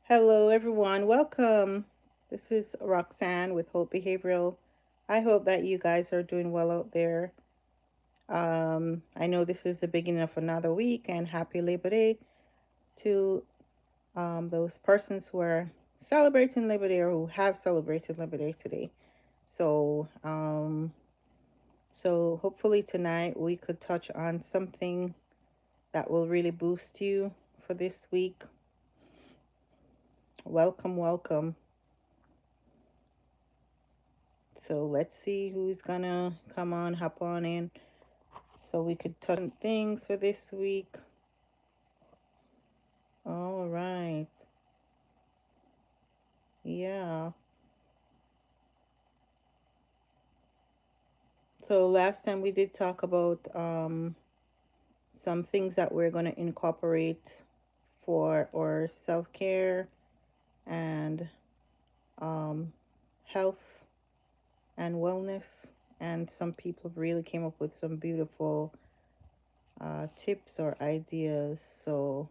Hello, everyone. Welcome. This is Roxanne with Hope Behavioral. I hope that you guys are doing well out there. I know this is the beginning of another week, and happy Labor Day to those persons who are celebrating Labor Day or who have celebrated Labor Day today. So, um, so hopefully tonight we could touch on something that will really boost you for this week. Welcome, welcome. So let's see who's gonna come on, hop on in, so we could touch on things for this week. All right. Yeah. So last time we did talk about some things that we're gonna incorporate for our self-care and um, health and wellness. And some people really came up with some beautiful tips or ideas. So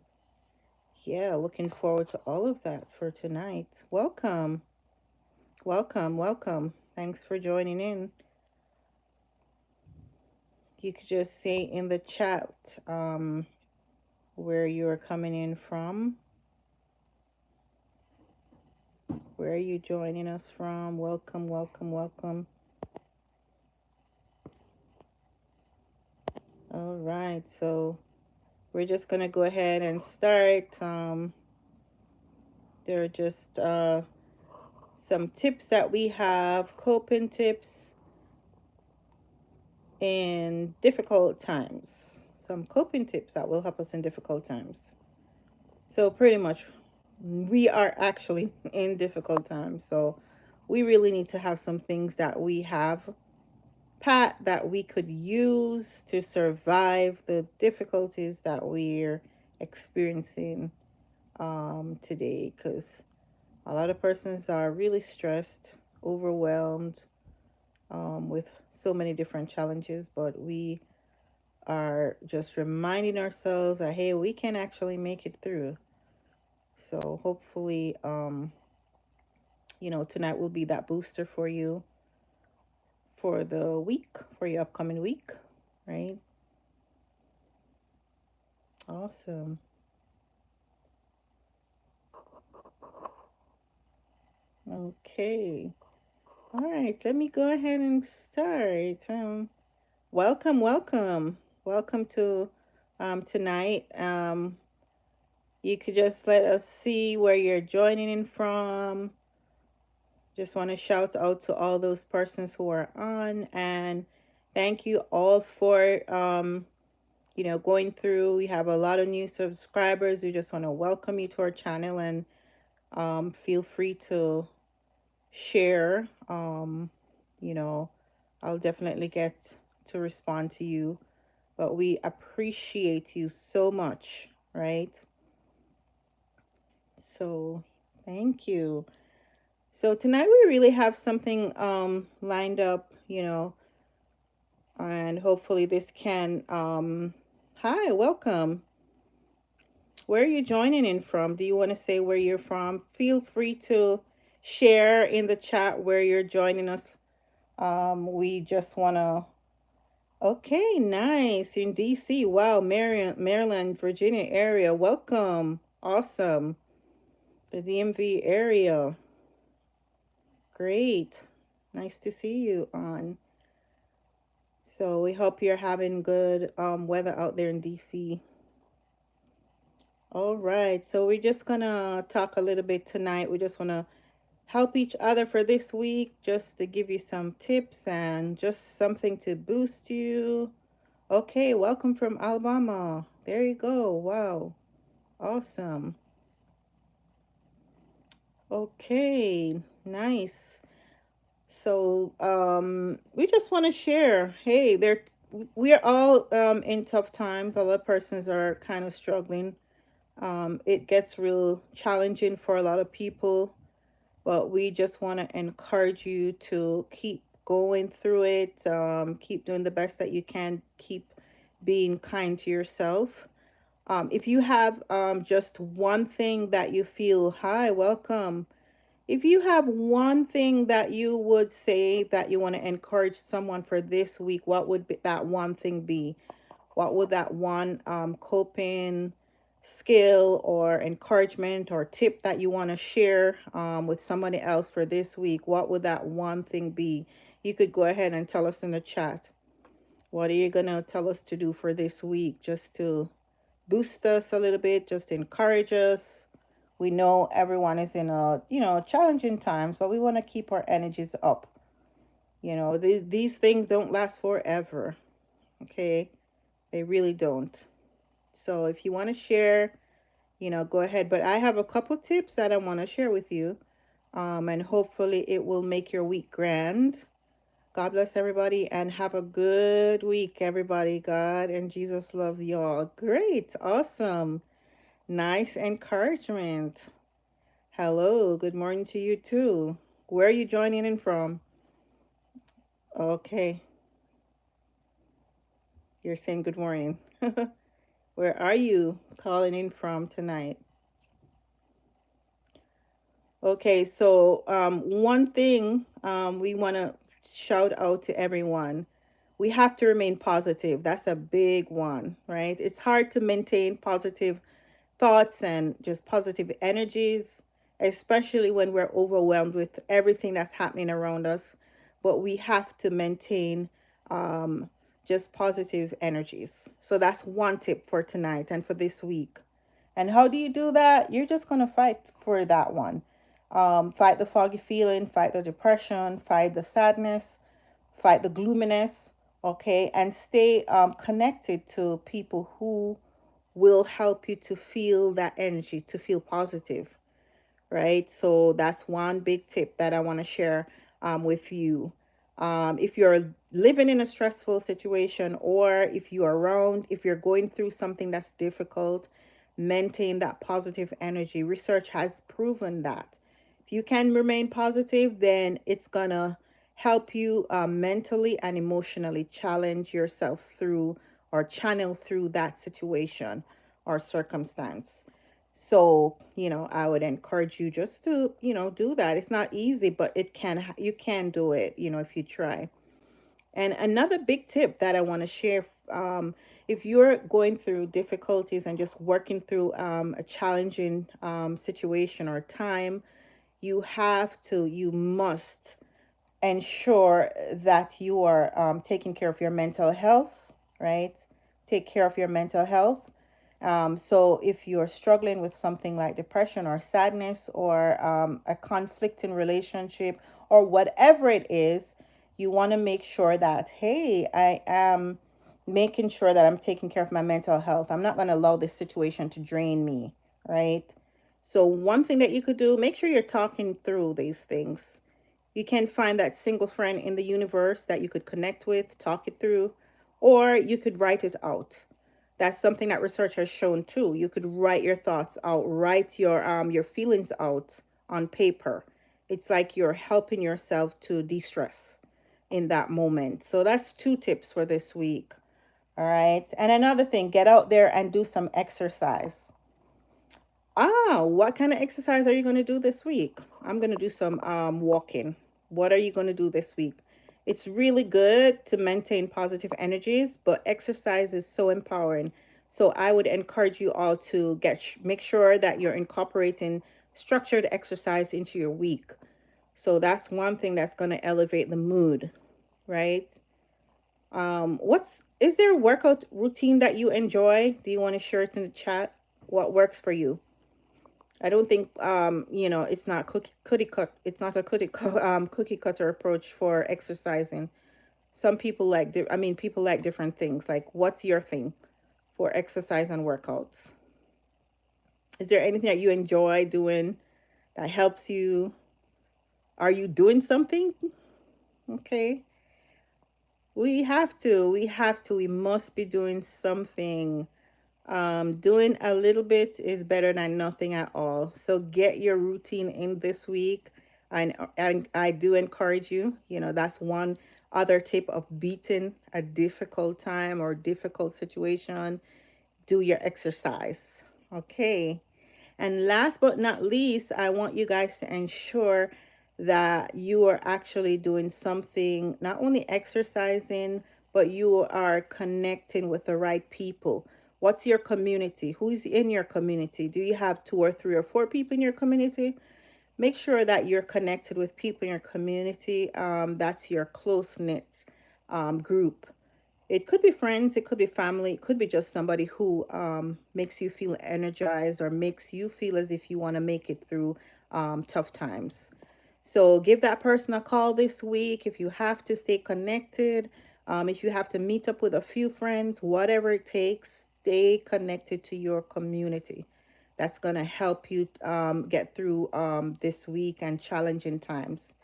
yeah, looking forward to all of that for tonight. Welcome, welcome, welcome. Thanks for joining in. You could just say in the chat where you're coming in from. Where are you joining us from? Welcome, welcome, welcome. All right, so we're just gonna go ahead and start. There are just some tips that we have, coping tips in difficult times. Some coping tips that will help us in difficult times. So pretty much we are actually in difficult times. So we really need to have some things that we have, Pat, that we could use to survive the difficulties that we're experiencing today. Because a lot of persons are really stressed, overwhelmed with so many different challenges, but we are just reminding ourselves that, hey, we can actually make it through. So hopefully, tonight will be that booster for you for the week, for your upcoming week, right? Awesome. Okay. All right, let me go ahead and start. Welcome, welcome. Welcome to tonight. You could just let us see where you're joining in from. Just want to shout out to all those persons who are on, and thank you all for going through. We have a lot of new subscribers. We just want to welcome you to our channel, and feel free to share. You know, I'll definitely get to respond to you, but we appreciate you so much, right? So thank you. So tonight we really have something lined up, and hopefully this can hi, welcome. Where are you joining in from? Do you want to say where you're from? Feel free to share in the chat where you're joining us. We just want to Okay, nice. You're in DC. Wow, Maryland, Virginia area. Welcome. Awesome. The DMV area. Great. Nice to see you on. So we hope you're having good weather out there in DC. All right. So we're just gonna talk a little bit tonight. We just wanna help each other for this week, just to give you some tips and just something to boost you. Okay, welcome from Alabama. There you go. Wow. Awesome. Okay, nice. So, we just want to share. Hey, we are all in tough times. A lot of persons are kind of struggling. It gets real challenging for a lot of people, but we just want to encourage you to keep going through it. Keep doing the best that you can. Keep being kind to yourself. If you have just one thing that you feel, hi, welcome. If you have one thing that you would say that you want to encourage someone for this week, what would that one thing be? What would that one coping skill or encouragement or tip that you want to share with somebody else for this week? What would that one thing be? You could go ahead and tell us in the chat. What are you going to tell us to do for this week just to boost us a little bit, just encourage us? We know everyone is in a, challenging times, but we want to keep our energies up. These things don't last forever. Okay? They really don't. So if you want to share, go ahead. But I have a couple tips that I want to share with you. And hopefully it will make your week grand. God bless everybody and have a good week, everybody. God and Jesus loves y'all. Great. Awesome. Nice encouragement. Hello. Good morning to you too. Where are you joining in from? Okay. You're saying good morning. Where are you calling in from tonight? Okay, so one thing we want to shout out to everyone. We have to remain positive. That's a big one, right? It's hard to maintain positive thoughts and just positive energies, especially when we're overwhelmed with everything that's happening around us. But we have to maintain um, just positive energies. So that's one tip for tonight and for this week. And how do you do that? You're just going to fight for that one. Fight the foggy feeling, fight the depression, fight the sadness, fight the gloominess, okay? And stay connected to people who will help you to feel that energy, to feel positive, right? So that's one big tip that I want to share with you. If you're living in a stressful situation, or if you're around, if you're going through something that's difficult, maintain that positive energy. Research has proven that. If you can remain positive, then it's gonna help you mentally and emotionally challenge yourself through or channel through that situation or circumstance. So, I would encourage you just to, do that. It's not easy, but you can do it, if you try. And another big tip that I want to share, if you're going through difficulties and just working through a challenging situation or time, you must ensure that you are taking care of your mental health, right? Take care of your mental health. So if you're struggling with something like depression or sadness or a conflict in relationship or whatever it is, you want to make sure that, hey, I am making sure that I'm taking care of my mental health. I'm not going to allow this situation to drain me, right? So one thing that you could do, make sure you're talking through these things. You can find that single friend in the universe that you could connect with, talk it through, or you could write it out. That's something that research has shown too. You could write your thoughts out, write your feelings out on paper. It's like you're helping yourself to de-stress in that moment. So that's two tips for this week. All right. And another thing, get out there and do some exercise. What kind of exercise are you going to do this week? I'm going to do some walking. What are you going to do this week? It's really good to maintain positive energies, but exercise is so empowering. So I would encourage you all to make sure that you're incorporating structured exercise into your week. So that's one thing that's going to elevate the mood, right? Is there a workout routine that you enjoy? Do you want to share it in the chat? What works for you? I don't think it's not cookie cut. It's not a cookie cutter approach for exercising. Some people people like different things. Like, what's your thing for exercise and workouts? Is there anything that you enjoy doing that helps you? Are you doing something? Okay. We must be doing something. Doing a little bit is better than nothing at all. So get your routine in this week. And I do encourage you, that's one other tip of beating a difficult time or difficult situation. do your exercise. Okay. And last but not least, I want you guys to ensure that you are actually doing something, not only exercising, but you are connecting with the right people. What's your community? Who's in your community? Do you have 2 or 3 or 4 people in your community? Make sure that you're connected with people in your community. That's your close knit group. It could be friends, it could be family, it could be just somebody who makes you feel energized or makes you feel as if you want to make it through tough times. So give that person a call this week if you have to stay connected. If you have to meet up with a few friends, whatever it takes, stay connected to your community. That's going to help you get through this week and challenging times.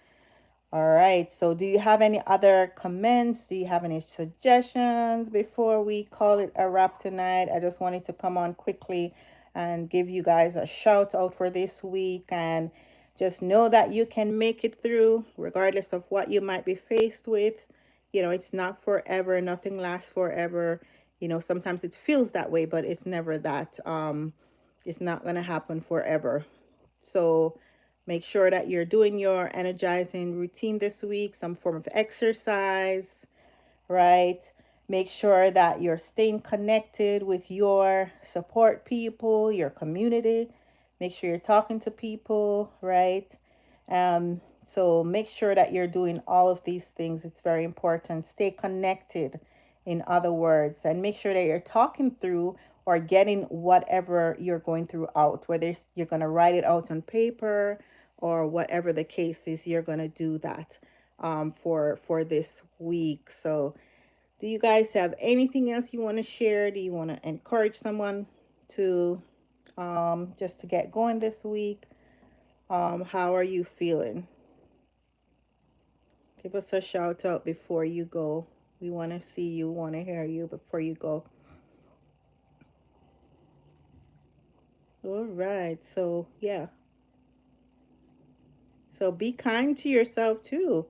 All right. So, do you have any other comments? Do you have any suggestions before we call it a wrap tonight? I just wanted to come on quickly and give you guys a shout out for this week, and just know that you can make it through regardless of what you might be faced with. It's not forever, nothing lasts forever. Sometimes it feels that way, but it's never that. It's not going to happen forever. So make sure that you're doing your energizing routine this week, some form of exercise, right? Make sure that you're staying connected with your support people, your community. Make sure you're talking to people, right? So make sure that you're doing all of these things. It's very important. Stay connected, in other words, and make sure that you're talking through or getting whatever you're going through out, whether you're going to write it out on paper or whatever the case is, you're going to do that for this week. So do you guys have anything else you want to share? Do you want to encourage someone to just to get going this week? How are you feeling? Give us a shout out before you go. We want to see you, want to hear you before you go. All right. So, yeah. So be kind to yourself too.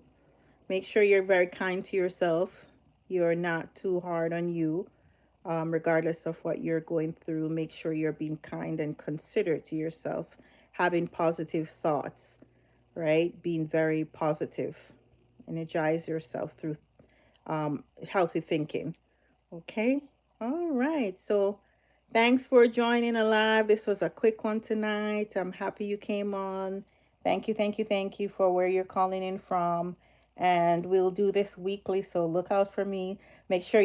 Make sure you're very kind to yourself. You're not too hard on you, regardless of what you're going through. Make sure you're being kind and considerate to yourself, having positive thoughts, right? Being very positive. Energize yourself through healthy thinking. Okay. All right. So thanks for joining alive. This was a quick one tonight. I'm happy you came on. Thank you, thank you, thank you for where you're calling in from. And we'll do this weekly, so look out for me. Make sure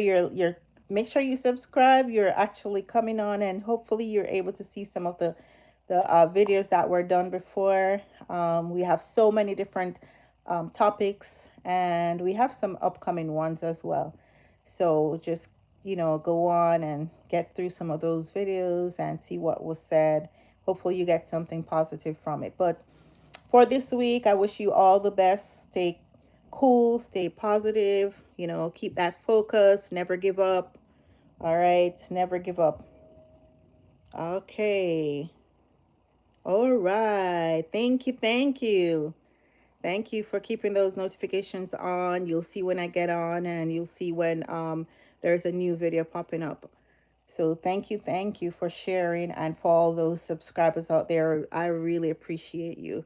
make sure you subscribe. You're actually coming on, and hopefully you're able to see some of the videos that were done before. We have so many different topics, and we have some upcoming ones as well. So just go on and get through some of those videos and see what was said. Hopefully you get something positive from it. But for this week, I wish you all the best. Stay cool, stay positive, keep that focus, never give up. All right, never give up. Okay. All right. Thank you, thank you. Thank you for keeping those notifications on. You'll see when I get on, and you'll see when there's a new video popping up. So thank you for sharing, and for all those subscribers out there. I really appreciate you.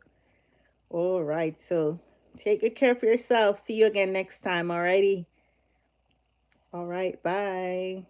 All right, so take good care of yourself. See you again next time. Alrighty. All right, bye.